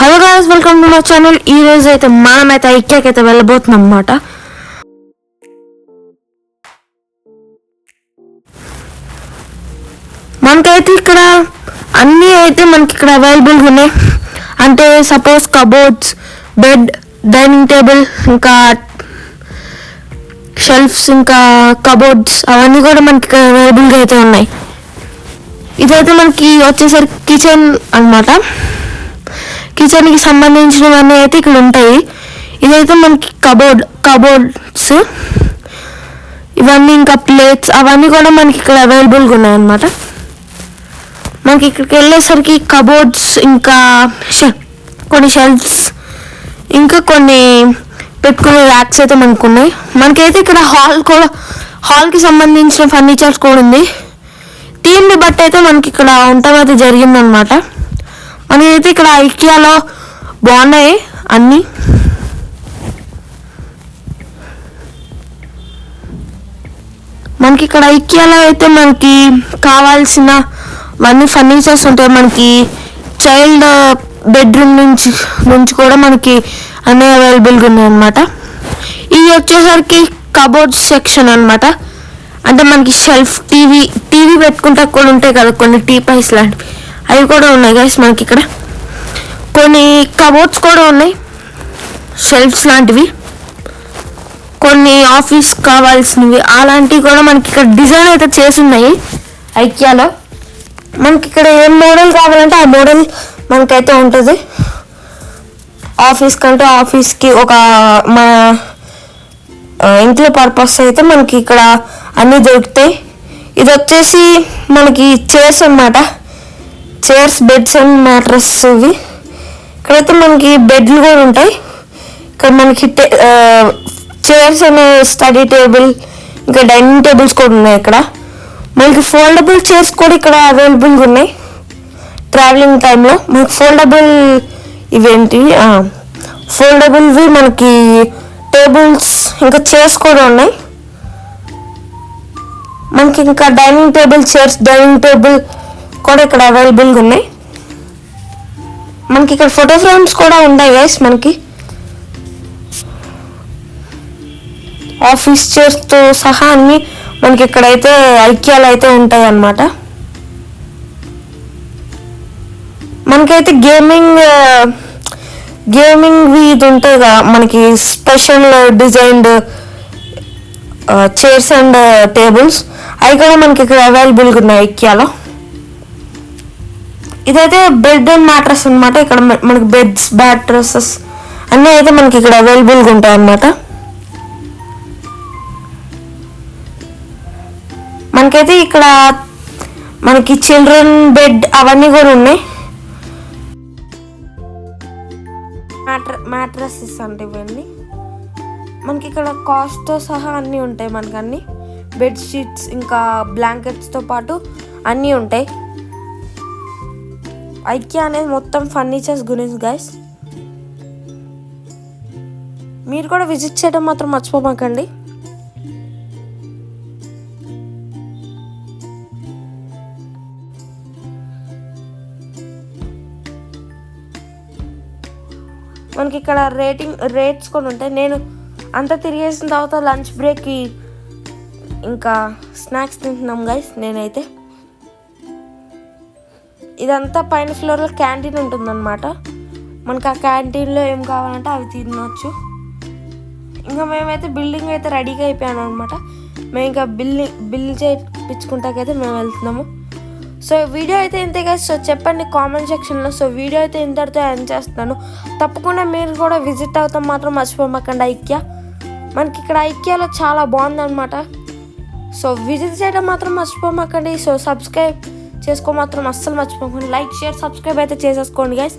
Hello guys, welcome to my channel. ఈ రోజు అయితే మనమైతే ఐక్యాకి అయితే వెళ్ళబోతున్నాం అన్నమాట. మనకైతే ఇక్కడ అన్నీ అయితే మనకి ఇక్కడ అవైలబుల్గా ఉన్నాయి. అంటే suppose cupboards, bed, dining table, ఇంకా షెల్ఫ్స్, ఇంకా కబోర్డ్స్ అవన్నీ కూడా మనకి ఇక్కడ అవైలబుల్గా అయితే ఉన్నాయి. ఇదైతే మనకి వచ్చేసరికి కిచెన్ అన్నమాట. కిచెన్కి సంబంధించినవన్నీ అయితే ఇక్కడ ఉంటాయి. ఇదైతే మనకి కబోర్డ్స్ ఇవన్నీ, ఇంకా ప్లేట్స్ అవన్నీ కూడా మనకి ఇక్కడ అవైలబుల్గా ఉన్నాయన్నమాట. మనకి ఇక్కడికి వెళ్ళేసరికి కబోర్డ్స్, ఇంకా కొన్ని షెల్ఫ్స్, ఇంకా కొన్ని పెట్టుకునే ర్యాక్స్ అయితే మనకు ఉన్నాయి. మనకైతే ఇక్కడ హాల్కి సంబంధించిన ఫర్నిచర్స్ కూడా ఉంది. థీమ్ని బట్టి అయితే మనకి ఇక్కడ ఉండటం అయితే జరిగిందనమాట. మనకైతే ఇక్కడ ఐకియాలో బాగున్నాయి అన్నీ. మనకి ఇక్కడ ఐకియాలో అయితే మనకి కావాల్సినవన్నీ ఫర్నిచర్స్ ఉంటాయి. మనకి చైల్డ్ బెడ్రూమ్ నుంచి కూడా మనకి అన్నీ అవైలబుల్గా ఉన్నాయన్నమాట. ఇది వచ్చేసరికి కబోర్డ్స్ సెక్షన్ అనమాట. అంటే మనకి షెల్ఫ్, టీవీ పెట్టుకుంటా కూడా ఉంటాయి కదా కొన్ని టీపైస్ లాంటివి, అవి కూడా ఉన్నాయి గైస్. మనకి ఇక్కడ కొన్ని కబోర్డ్స్ కూడా ఉన్నాయి, షెల్ఫ్స్ లాంటివి, కొన్ని ఆఫీస్ కావాల్సినవి అలాంటివి కూడా మనకి ఇక్కడ డిజైన్ అయితే చేసి ఉన్నాయి ఐకియాలో. మనకి ఇక్కడ ఏం మోడల్ కావాలంటే ఆ మోడల్ మనకైతే ఉంటుంది. ఆఫీస్కి ఒక మా ఇంట్లో పర్పస్ అయితే మనకి ఇక్కడ అన్నీ దొరుకుతాయి. ఇది వచ్చేసి మనకి చైర్స్ అన్నమాట. చైర్స్, బెడ్స్ అండ్ మ్యాట్రస్ ఇవి. ఇక్కడైతే మనకి బెడ్లు కూడా ఉంటాయి. ఇక్కడ మనకి చైర్స్ అనే స్టడీ టేబుల్, ఇంకా డైనింగ్ టేబుల్స్ కూడా ఉన్నాయి. ఇక్కడ మనకి ఫోల్డబుల్ చైర్స్ కూడా ఇక్కడ అవైలబుల్గా ఉన్నాయి. ట్రావెలింగ్ టైంలో మనకి ఫోల్డబుల్వి మనకి టేబుల్స్, ఇంకా చైర్స్ కూడా ఉన్నాయి. మనకి ఇంకా డైనింగ్ టేబుల్ కూడా ఇక్కడ అవైలబుల్గా ఉన్నాయి. మనకి ఇక్కడ ఫోటో ఫ్రేమ్స్ కూడా ఉన్నాయి గైస్. మనకి ఆఫీస్ చైర్స్తో సహా అన్ని మనకి ఇక్కడైతే ఐకియాలో అయితే ఉంటాయి అన్నమాట. మనకైతే గేమింగ్ ఇది ఉంటాయి కదా, మనకి special designed chairs and tables, అవి కూడా మనకి ఇక్కడ అవైలబుల్గా ఉన్నాయి ఐకియాలో. ఇదైతే బెడ్ అండ్ మ్యాట్రస్ అనమాట. ఇక్కడ మనకి బెడ్స్, మ్యాట్రసెస్ అన్నీ అయితే మనకి ఇక్కడ అవైలబుల్గా ఉంటాయి అన్నమాట. మనకైతే ఇక్కడ మనకి చిల్డ్రన్ బెడ్ అవన్నీ కూడా ఉన్నాయి. మ్యాట్రసెస్ అంటే ఇవన్నీ మనకి ఇక్కడ కాస్ట్తో సహా అన్నీ ఉంటాయి. మనకి అన్ని బెడ్షీట్స్, ఇంకా బ్లాంకెట్స్తో పాటు అన్నీ ఉంటాయి. ఐకియా అనేది మొత్తం ఫర్నిచర్స్ గురించి గైస్. మీరు కూడా విజిట్ చేయడం మాత్రం మర్చిపోమాకండి. మనకి ఇక్కడ రేట్స్ కూడా ఉంటాయి. నేను అంతా తిరిగేసిన తర్వాత లంచ్ బ్రేక్కి ఇంకా స్నాక్స్ తింటున్నాం గైస్. నేనైతే ఇదంతా పైన ఫ్లోర్లో క్యాంటీన్ ఉంటుందన్నమాట. మనకి ఆ క్యాంటీన్లో ఏం కావాలంటే అవి తినవచ్చు. ఇంకా మేమైతే బిల్డింగ్ అయితే రెడీగా అయిపోయాను అనమాట. మేము ఇంకా బిల్ చేయించుకుంటాకైతే మేము వెళ్తున్నాము. సో వీడియో అయితే ఇంతే గైస్. సో చెప్పండి కామెంట్ సెక్షన్లో. సో వీడియో అయితే ఇంతటితో ఎండ్ చేస్తున్నాను. తప్పకుండా మీరు కూడా విజిట్ అవుతాం మాత్రం మర్చిపోమాకండి ఐకియా. మనకి ఇక్కడ ఐకియాలో చాలా బాగుందన్నమాట. సో విజిట్ చేయడం మాత్రం మర్చిపోమాకండి. సో సబ్స్క్రైబ్ చేసుకో మాత్రం అస్సలు మర్చిపోకండి. లైక్, షేర్, సబ్స్క్రైబ్ అయితే చేసేసుకోండి గైస్.